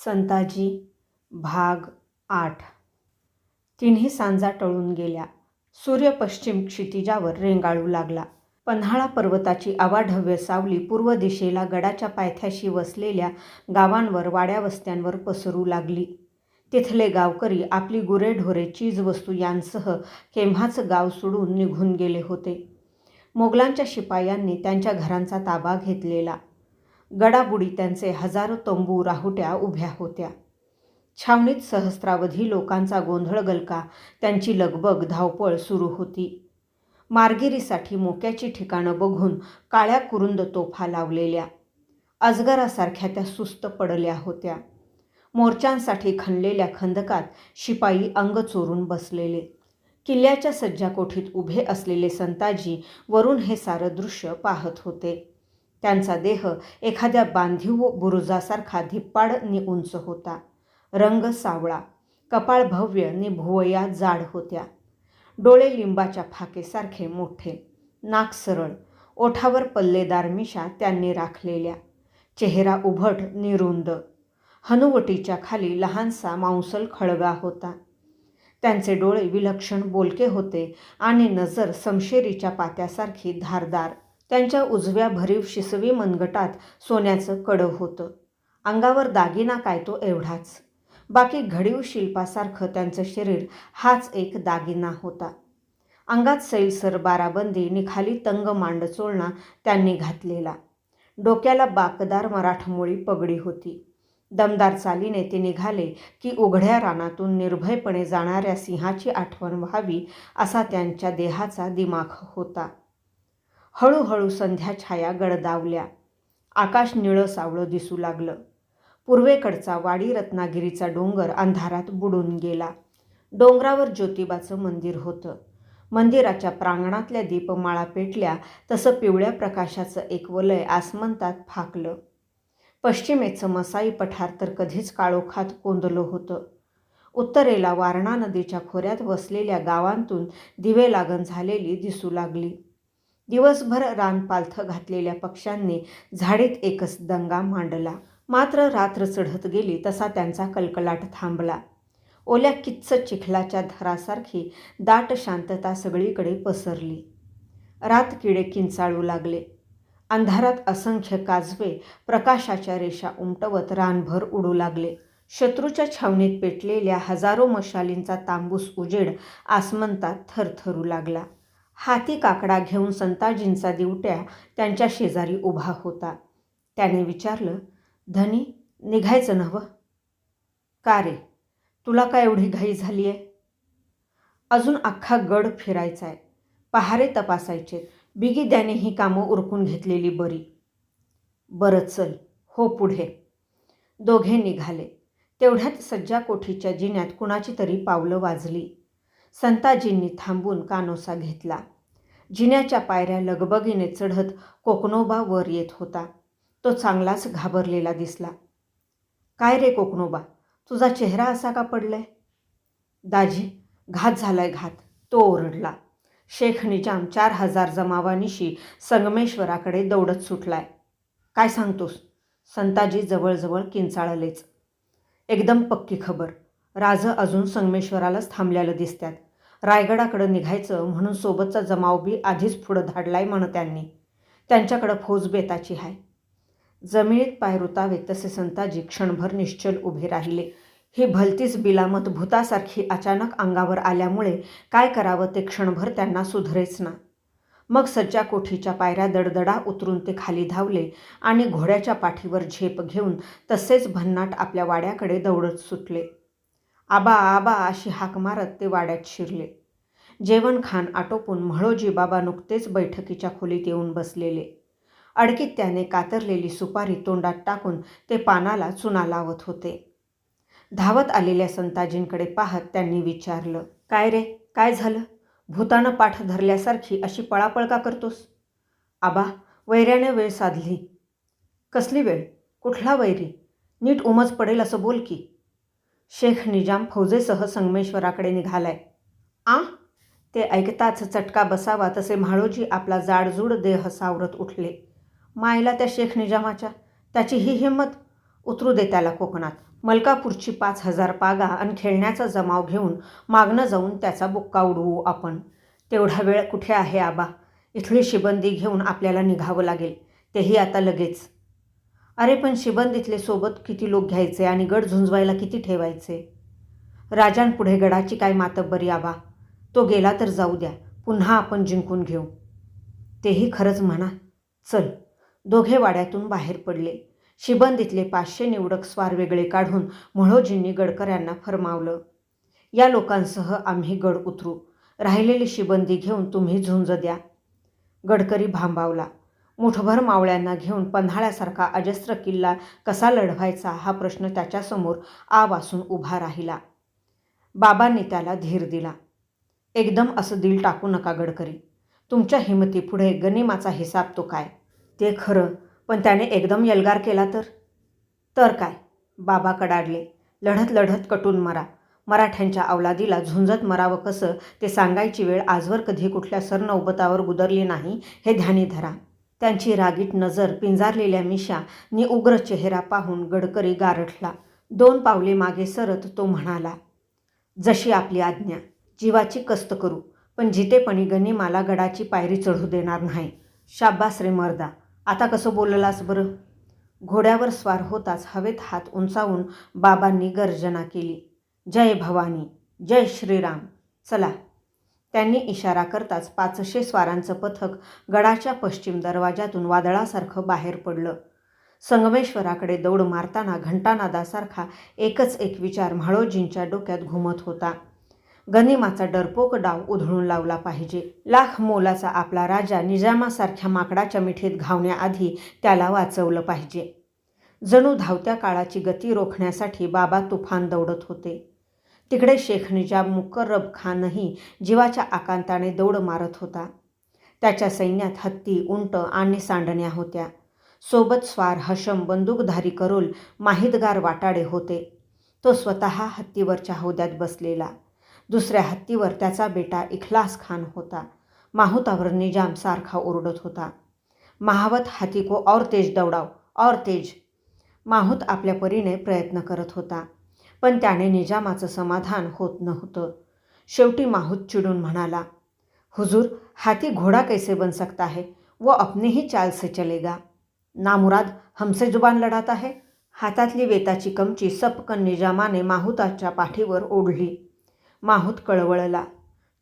संताजी भाग 8. तिन्ही सांजा टळून गेल्या. सूर्य पश्चिम क्षितिजावर रेंगाळू लागला. पन्हाळा पर्वताची अवाढव्य सावली पूर्व दिशेला गडाच्या पायथ्याशी वसलेल्या गावांवर वाड्यावस्त्यांवर पसरू लागली. तिथले गावकरी आपली गुरेढोरे चीजवस्तू यांसह केव्हाच गाव सोडून निघून गेले होते. मोगलांच्या शिपायांनी त्यांच्या घरांचा ताबा घेतलेला. गडाबुडी त्यांचे हजारो तंबू राहुट्या उभ्या होत्या. छावणीत सहस्रावधी लोकांचा गोंधळ गलका, त्यांची लगबग धावपळ सुरू होती. मार्गिरीसाठी मोक्याची ठिकाणं बघून काळ्या कुरुंद तोफा लावलेल्या अजगरासारख्या त्या सुस्त पडल्या होत्या. मोर्चांसाठी खणलेल्या खंदकात शिपाई अंग चोरून बसलेले. किल्ल्याच्या सज्जाकोठीत उभे असलेले संताजी वरून हे सारं दृश्य पाहत होते. त्यांचा देह एखाद्या बांधीव बुरुजासारखा धिप्पाड नि उंच होता. रंग सावळा, कपाळ भव्य नि भुवया जाड होत्या. डोळे लिंबाच्या फाकेसारखे मोठे, नाक सरळ, ओठावर पल्लेदार मिशा त्यांनी राखलेल्या, चेहरा उभट निरुंद. हनुवटीच्या खाली लहानसा मांसल खळगा होता. त्यांचे डोळे विलक्षण बोलके होते आणि नजर समशेरीच्या पात्यासारखी धारदार. त्यांच्या उजव्या भरीव शिसवी मनगटात सोन्याचं कडं होतं. अंगावर दागिना काय तो एवढाच. बाकी घडीव शिल्पासारखं त्यांचं शरीर हाच एक दागिना होता. अंगात सैलसर बाराबंदी नि खाली तंग मांडचोळणा त्यांनी घातलेला. डोक्याला बाकदार मराठमोळी पगडी होती. दमदार चालीने ते निघाले की उघड्या रानातून निर्भयपणे जाणाऱ्या सिंहाची आठवण व्हावी असा त्यांच्या देहाचा दिमाख होता. हळूहळू संध्याछाया गडदावल्या. आकाश निळं सावळं दिसू लागलं. पूर्वेकडचा वाडी रत्नागिरीचा डोंगर अंधारात बुडून गेला. डोंगरावर ज्योतिबाचं मंदिर होतं. मंदिराच्या प्रांगणातल्या दीपमाळा पेटल्या तसं पिवळ्या प्रकाशाचं एक वलय आसमंतात फाकलं. पश्चिमेचं मसाई पठार तर कधीच काळोखात कोंदलं होतं. उत्तरेला वारणा नदीच्या खोऱ्यात वसलेल्या गावांतून दिवे लागण झालेली दिसू लागली. दिवसभर रानपालथं घातलेल्या पक्ष्यांनी झाडीत एकच दंगा मांडला. मात्र रात्र चढत गेली तसा त्यांचा कलकलाट थांबला. ओल्या किच्च चिखलाच्या थरासारखी दाट शांतता सगळीकडे पसरली. रातकिडे किंचाळू लागले. अंधारात असंख्य काजवे प्रकाशाच्या रेषा उमटवत रानभर उडू लागले. शत्रूच्या छावणीत पेटलेल्या हजारो मशालींचा तांबूस उजेड आसमंतात थरथरू लागला. हाती काकडा घेऊन संताजींचा दिवट्या त्यांच्या शेजारी उभा होता. त्याने विचारलं, धनी, निघायचं नव्ह? का रे, तुला काय एवढी घाई झाली आहे? अजून अख्खा गड फिरायचा आहे, पहारे तपासायचे, बिगीद्याने ही कामं उरकून घेतलेली बरी. बरं चल, हो पुढे. दोघे निघाले. तेवढ्यात सज्जाकोठीच्या जिन्यात कुणाची तरी पावलं वाजली. संताजींनी थांबून कानोसा घेतला. जिन्याच्या पायऱ्या लगबगीने चढत कोकणोबा वर येत होता. तो चांगलाच घाबरलेला दिसला. काय रे कोकणोबा, तुझा चेहरा असा का पडलाय? दाजी, घात झालाय घात, तो ओरडला. शेख निजाम 4000 जमावानिशी संगमेश्वराकडे दौडत सुटलाय. काय सांगतोस? संताजी जवळजवळ किंचाळलेच. एकदम पक्की खबर. राज अजून संगमेश्वरालाच थांबल्याला दिसतात. रायगडाकडं निघायचं म्हणून सोबतचा जमाव बी आधीच पुढं धाडलाय म्हण त्यांनी. त्यांच्याकडं फौज बेताची आहे. जमिनीत पाय रुतावे तसे संताजी क्षणभर निश्चल उभे राहिले. ही भलतीच बिलामत भूतासारखी अचानक अंगावर आल्यामुळे काय करावं ते क्षणभर त्यांना सुधरेच ना. मग सज्जाकोठीच्या पायऱ्या दडदडा उतरून ते खाली धावले आणि घोड्याच्या पाठीवर झेप घेऊन तसेच भन्नाट आपल्या वाड्याकडे दौडत सुटले. आबा आबा अशी हाक मारत ते वाड्यात शिरले. जेवणखाण आटोपून म्हाळोजी बाबा नुकतेच बैठकीच्या खोलीत येऊन बसलेले. अडकीत त्याने कातरलेली सुपारी तोंडात टाकून ते पानाला चुना लावत होते. धावत आलेल्या संताजींकडे पाहत त्यांनी विचारलं, काय रे, काय झालं? भूतानं पाठ धरल्यासारखी अशी पळापळ का करतोस? आबा, वैऱ्याने वेळ साधली. कसली वेळ? कुठला वैरी? नीट उमज पडेल असं बोल की. शेख निजाम फौजेसह संगमेश्वराकडे निघालाय. आ? ते ऐकताच चटका बसावा तसे म्हाळोजी आपला जाडजूड देह सावरत उठले. मायला त्या शेख निजामाच्या, त्याची ही हिंमत! उतरू दे त्याला कोकणात. मलकापूरची 5,000 पागा आणि खेळण्याचा जमाव घेऊन मागणं जाऊन त्याचा बुक्का उडवू आपण. तेवढा वेळ कुठे आहे आबा? इथली शिबंदी घेऊन आपल्याला निघावं लागेल, तेही आता लगेच. अरे पण शिबंदीतले सोबत किती लोक घ्यायचे आणि गड झुंजवायला किती ठेवायचे? राजांपुढे गडाची काय मातब्बरी आबा? तो गेला तर जाऊ द्या, पुन्हा आपण जिंकून घेऊ. तेही खरंच म्हणा. चल. दोघे वाड्यातून बाहेर पडले. शिबंदीतले 500 निवडक स्वार वेगळे काढून म्होळोजींनी गडकऱ्यांना फरमावलं, या लोकांसह आम्ही गड उतरू. राहिलेली शिबंदी घेऊन तुम्ही झुंज द्या. गडकरी भांबावला. मुठभर मावळ्यांना घेऊन पन्हाळ्यासारखा अजस्त्र किल्ला कसा लढवायचा हा प्रश्न त्याच्यासमोर आवासून उभा राहिला. बाबांनी त्याला धीर दिला. एकदम असं दिल टाकू नका गडकरी. तुमच्या हिमतीपुढे गनिमाचा हिसाब तो काय? ते खरं, पण त्याने एकदम एल्गार केला तर काय? बाबा कडाडले. लढत लढत कटून मरा. मराठ्यांच्या अवलादीला झुंजत मरावं कसं ते सांगायची वेळ आजवर कधी कुठल्या सरनौबतावर गुदरली नाही हे ध्यानी धरा. त्यांची रागीट नजर, पिंजारलेल्या मिशा नि उग्र चेहरा पाहून गडकरी गारठला. 2 पावले मागे सरत तो म्हणाला, जशी आपली आज्ञा. जीवाची कस्त करू, पण जितेपणी गनिमाला गडाची पायरी चढू देणार नाही. शाब्बास रे मर्दा. आता कसं बोललास बरं? घोड्यावर स्वार होताच हवेत हात उंचावून बाबांनी गर्जना केली. जय भवानी, जय श्रीराम. चला. त्यांनी इशारा करताच 500 स्वारांचं पथक गडाच्या पश्चिम दरवाजातून वादळासारखं बाहेर पडलं. संगमेश्वराकडे दौड मारताना घंटानादासारखा एकच एक विचार म्हाळोजींच्या डोक्यात घुमत होता. गनिमाचा डरपोक डाव उधळून लावला पाहिजे. लाख मोलाचा आपला राजा निजामासारख्या माकडाच्या मिठीत घावण्याआधी त्याला वाचवलं पाहिजे. जणू धावत्या काळाची गती रोखण्यासाठी बाबा तुफान दौडत होते. तिकडे शेख निजाम मुकर्रब खानही जीवाच्या आकांताने दौड मारत होता. त्याच्या सैन्यात हत्ती, उंट आणि सांडण्या होत्या. सोबत स्वार, हशम, बंदूकधारी करोल, माहितगार वाटाडे होते. तो स्वतः हत्तीवरच्या हौद्यात बसलेला. दुसऱ्या हत्तीवर त्याचा बेटा इखलास खान होता. माहुतावर निजाम सारखा ओरडत होता, महावत हाथी को और तेज दौडाव, और तेज. माहूत आपल्या परीने प्रयत्न करत होता, पण त्याने निजामाचं समाधान होत नव्हतं. शेवटी माहूत चिडून म्हणाला, हुजूर, हाथी घोडा कैसे बन सकता है? वो अपने ही चाल से चलेगा. नामुराद, हमसे जुबान लढाता है. हातातली वेताची कमची सपकन निजामाने माहुताच्या पाठीवर ओढली. माहूत कळवळला.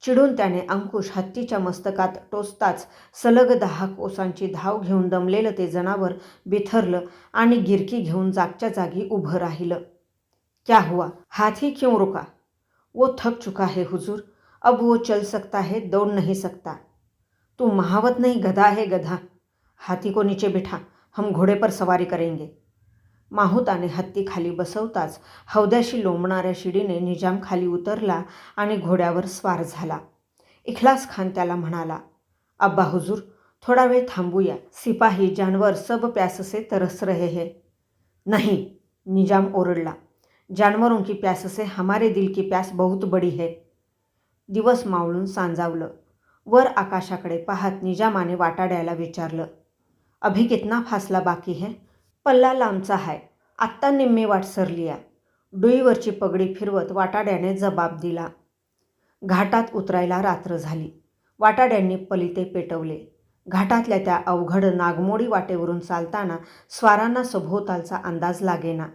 चिडून त्याने अंकुश हत्तीच्या मस्तकात टोचताच सलग 10 कोसांची धाव घेऊन दमलेलं ते जनावर बिथरलं आणि गिरकी घेऊन जागच्या जागी उभं राहिलं. क्या हुआ? हाथी क्यों रुका? वो थक चुका है हुजूर. अब वो चल सकता है, दौड़ नहीं सकता. तू महावत नहीं, गधा है गधा. हाथी को नीचे बिठा, हम घोडे पर सवारी करेंगे. माहुताने हत्ती खाली बसवताच हौद्याशी लोंबणाऱ्या शिडीने निजाम खाली उतरला आणि घोड्यावर स्वार झाला. इखलास खान त्याला म्हणाला, अब्बा हुजूर, थोडा वेळ थांबूया. सिपाही जानवर सब प्यास से तरस रहे हैं. नहीं, निजाम ओरडला. जानवरों की प्यास से हमारे दिल की प्यास बहुत बड़ी है. दिवस मावळून सांजावलं. वर आकाशाकडे पाहत निजामाने वाटाड्याला विचारलं, अभी कितना फासला बाकी है? पल्ला लांबचा हाय, आत्ता निम्मी वाट सरलीया. डुईवरची पगडी फिरवत वाटाड्याने जबाब दिला. घाटात उतरायला रात्र झाली. वाटाड्यांनी पलिते पेटवले. घाटातल्या त्या अवघड नागमोडी वाटेवरून चालताना स्वारांना सभोवतालचा अंदाज लागेना.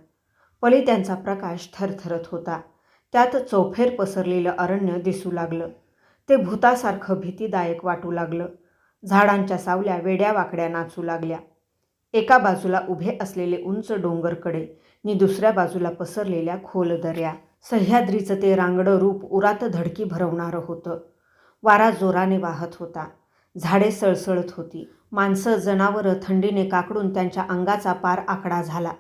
पलित्यांचा प्रकाश थरथरत होता. त्यात चौफेर पसरलेलं अरण्य दिसू लागलं. ते भूतासारखं भीतीदायक वाटू लागलं. झाडांच्या सावल्या वेड्या वाकड्या नाचू लागल्या. एका बाजूला उभे असलेले उंच डोंगरकडे नि दुसऱ्या बाजूला पसरलेल्या खोल दऱ्या. सह्याद्रीचं ते रांगडं रूप उरात धडकी भरवणारं होतं. वारा जोराने वाहत होता. झाडे सळसळत होती. माणसं, जनावरं थंडीने काकडून त्यांच्या अंगाचा पार आकडा झाला.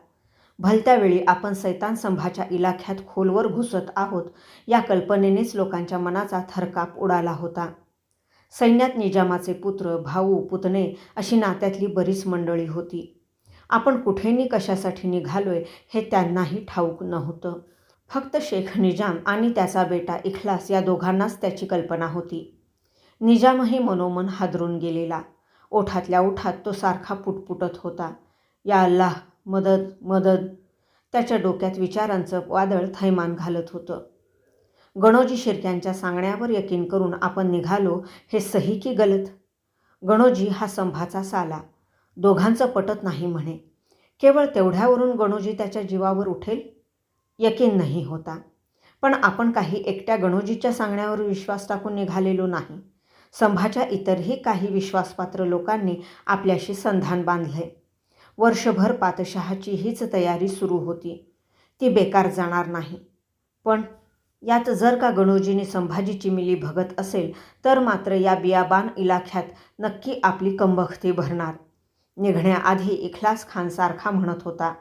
भलत्यावेळी आपण सैतान संभाच्या इलाख्यात खोलवर घुसत आहोत या कल्पनेनेच लोकांच्या मनाचा थरकाप उडाला होता. सैन्यात निजामाचे पुत्र, भाऊ, पुतणे अशी नात्यातली बरीच मंडळी होती. आपण कुठेनी कशासाठी निघालोय हे त्यांनाही ठाऊक नव्हतं. फक्त शेख निजाम आणि त्याचा बेटा इखलास या दोघांनाच त्याची कल्पना होती. निजामही मनोमन हादरून गेलेला. ओठातल्या ओठात तो सारखा पुटपुटत होता, या अल्लाह, मदद, मदद. त्याच्या डोक्यात विचारांचं वादळ थैमान घालत होतं. गणोजी शिर्क्यांच्या सांगण्यावर यकीन करून आपण निघालो हे सही की गलत? गणोजी हा संभाचा साला, दोघांचं पटत नाही म्हणे. केवळ तेवढ्यावरून गणोजी त्याच्या जीवावर उठेल? यकीन नाही होता. पण आपण काही एकट्या गणोजीच्या सांगण्यावर विश्वास टाकून निघालेलो नाही. संभाच्या इतरही काही विश्वासपात्र लोकांनी आपल्याशी संधान बांधले. वर्षभर पातशहाची हीच तयारी सुरू होती. ती बेकार जाणार नाही. पण यात जर का गणोजीने संभाजीची मिली भगत असेल तर मात्र या बियाबान इलाख्यात नक्की आपली कंबख्ती भरणार. निघण्याआधी इख्लास खान सारखा म्हणत होता,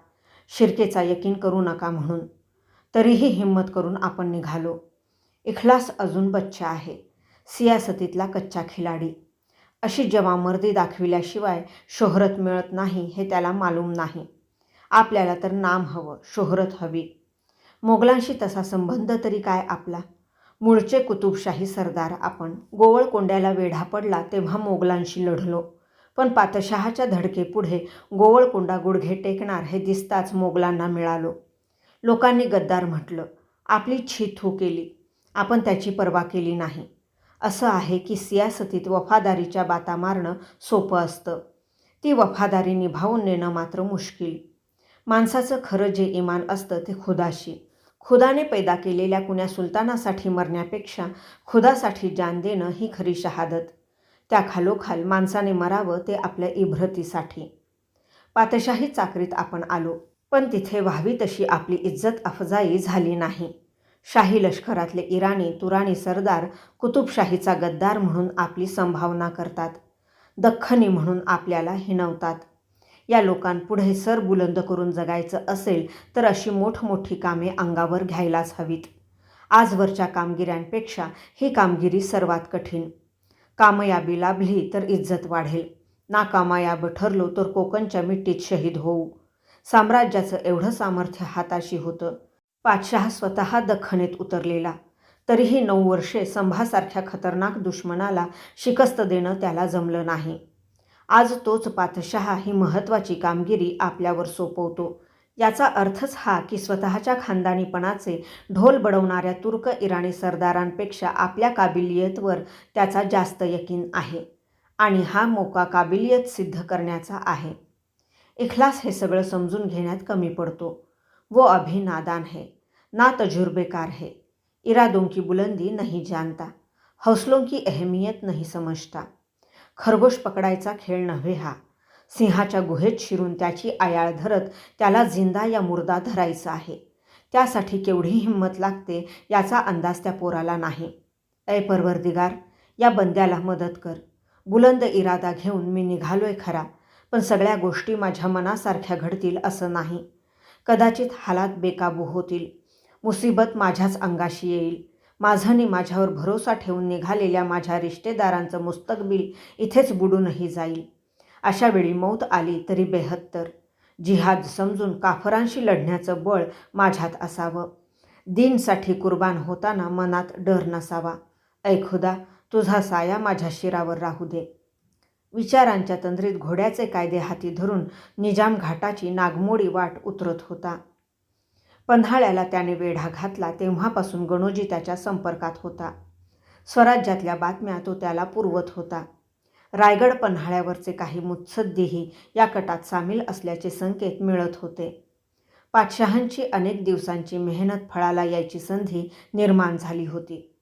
शिर्केचा यकीन करू नका म्हणून. तरीही हिंमत करून आपण निघालो. इख्लास अजून बच्चा आहे, सियासतीतला कच्चा खिलाडी. अशी जवामर्दी दाखविल्याशिवाय शोहरत मिळत नाही हे त्याला मालूम नाही. आपल्याला तर नाम हवं, शोहरत हवी. मोगलांशी तसा संबंध तरी काय आपला? मूळचे कुतुबशाही सरदार आपण. गोवळकोंड्याला वेढा पडला तेव्हा मोगलांशी लढलो. पण पातशहाच्या धडकेपुढे गोवळकोंडा गुडघे टेकणार हे दिसताच मोगलांना मिळालो. लोकांनी गद्दार म्हटलं. आपली छी-थू केली. आपण त्याची पर्वा केली नाही. असं आहे की सियासतीत वफादारीच्या बाता मारणं सोपं असतं. ती वफादारी निभावून नेणं मात्र मुश्किल. माणसाचं खरं जे इमान असतं ते खुदाशी. खुदाने पैदा केलेल्या कुण्या सुलतानासाठी मरण्यापेक्षा खुदासाठी जान देणं ही खरी शहादत. त्या खालोखाल माणसाने मरावं ते आपल्या इब्रतीसाठी. पातशाही चाकरीत आपण आलो, पण तिथे व्हावी तशी आपली इज्जत अफजाई झाली नाही. शाही लष्करातले इराणी तुराणी सरदार कुतुबशाहीचा गद्दार म्हणून आपली संभावना करतात. दख्खनी म्हणून आपल्याला हिणवतात. या लोकांपुढे सर बुलंद करून जगायचं असेल तर अशी मोठमोठी कामे अंगावर घ्यायलाच हवीत. आजवरच्या कामगिऱ्यांपेक्षा ही कामगिरी सर्वात कठीण. कामयाबी लाभली तर इज्जत वाढेल, नाकामयाब ठरलो तर कोकणच्या मिट्टीत शहीद होऊ. साम्राज्याचं एवढं सामर्थ्य हाताशी होतं. पातशाह स्वतः दख्खनेत उतरलेला, तरीही 9 वर्षे संभासारख्या खतरनाक दुश्मनाला शिकस्त देणं त्याला जमलं नाही. आज तोच पातशहा ही महत्त्वाची कामगिरी आपल्यावर सोपवतो. याचा अर्थच हा की स्वतःच्या खानदानीपणाचे ढोल बडवणाऱ्या तुर्क इराणी सरदारांपेक्षा आपल्या काबिलियतवर त्याचा जास्त यकीन आहे. आणि हा मोका काबिलियत सिद्ध करण्याचा आहे. इख्लास हे सगळं समजून घेण्यात कमी पडतो. वो अभी नादान है, ना तजुर्बेकार है, इरादों की बुलंदी नहीं जानता, हौसलों की अहमियत नहीं समजता. खरगोश पकडायचा खेळ नव्हे हा. सिंहाच्या गुहेत शिरून त्याची आयाळ धरत त्याला जिंदा या मुर्दा धरायचं आहे. त्यासाठी केवढी हिंमत लागते याचा अंदाज त्या पोराला नाही. ऐ परवरदिगार, या बंद्याला मदत कर. बुलंद इरादा घेऊन मी निघालोय खरा, पण सगळ्या गोष्टी माझ्या मनासारख्या घडतील असं नाही. कदाचित हालात बेकाबू होतील. मुसीबत माझ्याच अंगाशी येईल. माझं नि माझ्यावर भरोसा ठेवून निघालेल्या माझ्या रिश्तेदारांचं मुस्तकबिल इथेच बुडूनही जाईल. अशा वेळी मौत आली तरी बेहत्तर. जिहाद समजून काफरांशी लढण्याचं बळ माझ्यात असावं. दीनसाठी कुर्बान होताना मनात डर नसावा. ऐ खुदा, तुझा साया माझ्या शिरावर राहू दे. विचारांच्या तंद्रीत घोड्याचे कायदे हाती धरून निजाम घाटाची नागमोडी वाट उतरत होता. पन्हाळ्याला त्याने वेढा घातला तेव्हापासून गणोजी त्याच्या संपर्कात होता. स्वराज्यातल्या बातम्या तो त्याला पुरवत होता. रायगड पन्हाळ्यावरचे काही मुत्सद्दीही या कटात सामील असल्याचे संकेत मिळत होते. पातशहांची अनेक दिवसांची मेहनत फळाला यायची संधी निर्माण झाली होती.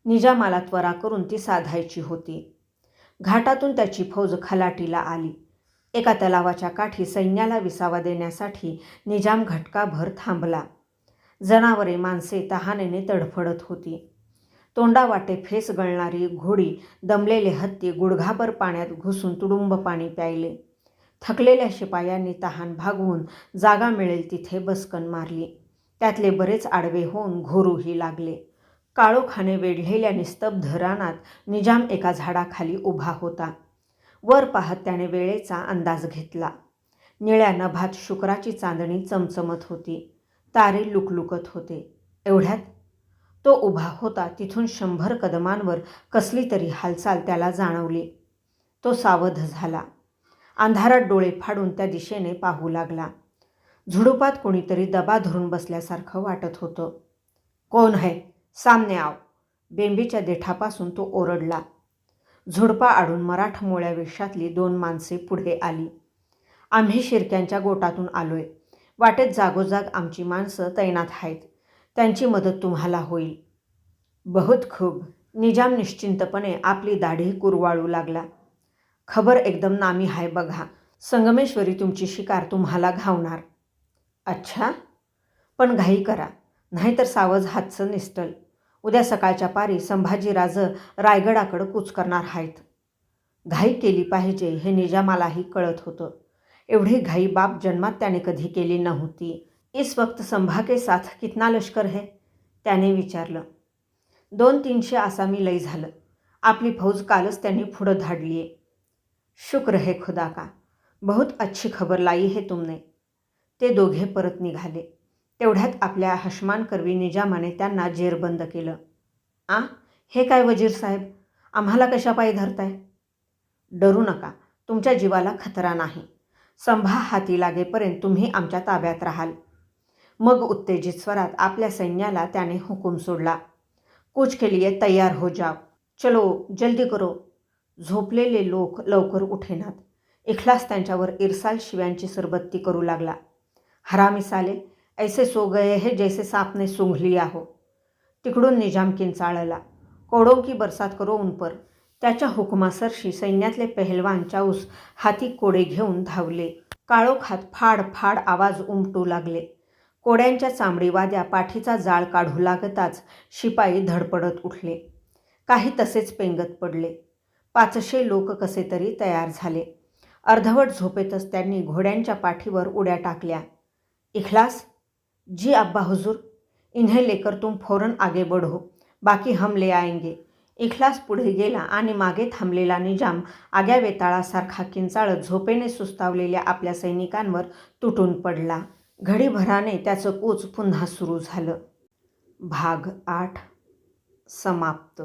निजामाला त्वरा करून ती साधायची होती. घाटातून त्याची फौज खलाटीला आली. एका तलावाच्या काठी सैन्याला विसावा देण्यासाठी निजाम घटकाभर थांबला. जनावरे माणसे तहानेने तडफडत होती. तोंडावाटे फेस गळणारी घोडी, दमलेले हत्ती गुडघाभर पाण्यात घुसून तुडुंब पाणी प्यायले. थकलेल्या शिपायांनी तहान भागवून जागा मिळेल तिथे बसकन मारली. त्यातले बरेच आडवे होऊन घोरूही लागले. काळोखाने वेढलेल्या निस्तब्ध रानात निजाम एका झाडाखाली उभा होता. वर पाहत त्याने वेळेचा अंदाज घेतला. निळ्या नभात शुक्राची चांदणी चमचमत होती. तारे लुकलुकत होते. एवढ्यात तो उभा होता तिथून 100 कदमांवर कसली तरी हालचाल त्याला जाणवली. तो सावध झाला. अंधारात डोळे फाडून त्या दिशेने पाहू लागला. झुडुपात कोणीतरी दबा धरून बसल्यासारखं वाटत होतं. कोण है? सामने आव. बेंबीच्या देठापासून तो ओरडला. झुडपा आडून मराठमोळ्या वेशातली 2 माणसे पुढे आली. आम्ही शिर्क्यांच्या गोटातून आलोय. वाटेत जागोजाग आमची माणसं तैनात आहेत. त्यांची मदत तुम्हाला होईल. बहुत खूब. निजाम निश्चिंतपणे आपली दाढी कुरवाळू लागला. खबर एकदम नामी आहे बघा. संगमेश्वरी तुमची शिकार तुम्हाला घावणार. अच्छा. पण घाई करा, नाहीतर सावज हातचं निसटल. उद्या सकाळच्या पारी संभाजीराज रायगडाकडं कूच करणार आहेत. घाई केली पाहिजे हे निजामालाही कळत होतं. एवढी घाई बाप जन्मात त्याने कधी केली नव्हती. इस वक्त संभा के साथ कितना लष्कर है? त्याने विचारलं. 200-300 आसामी लय झालं. आपली फौज कालच त्यांनी पुढं धाडलीये. शुक्र है खुदा का. बहुत अच्छी खबर लाई है तुमने. ते दोघे परत निघाले. तेवढ्यात आपल्या हशमान करवी निजामाने त्यांना जेरबंद केलं. हे काय वजीर साहेब, आम्हाला कशा पायी धरताय? डरू नका, तुमच्या जीवाला खतरा नाही. संभा हाती लागेपर्यंत तुम्ही आमच्या ताब्यात राहाल. मग उत्तेजित स्वरात आपल्या सैन्याला त्याने हुकूम सोडला. कूच के लिए तैयार हो जाओ. चलो जल्दी करो. झोपलेले लोक लवकर उठेनात. इखलास त्यांच्यावर इरसाल शिव्यांची सरबत्ती करू लागला. हरामी साले, ऐसे सो गए है जैसे सांप ने सूंघ लिया हो. तिकडून निजाम किंचाळला. कोडों की बरसात करो उन पर. त्याच्या हुकुमासरशी सैन्यातले पहलवान चाऊस हाती कोडे घेऊन धावले. काळोखात फाड फाड आवाज उमटू लागले. कोड्यांच्या चांबडी वाद्या पाठीचा जाळ काढू लागताच शिपाई धडपडत उठले. काही तसेच पेंगत पडले. 500 लोक कसे तरी तयार झाले. अर्धवट झोपेतच त्यांनी घोड्यांच्या पाठीवर उड्या टाकल्या. इखलास. जी अब्बा हुजूर. इन्हें लेकर तुम फौरन आगे बढ़ो, बाकी हम ले आएंगे. इखलास पुढे गेला आणि मागे थांबलेला निजाम आग्या वेताळासारखा किंचाळत झोपेने सुस्तावलेल्या आपल्या सैनिकांवर तुटून पडला. घडीभराने त्याचं कूच पुन्हा सुरू झालं. भाग 8 समाप्त.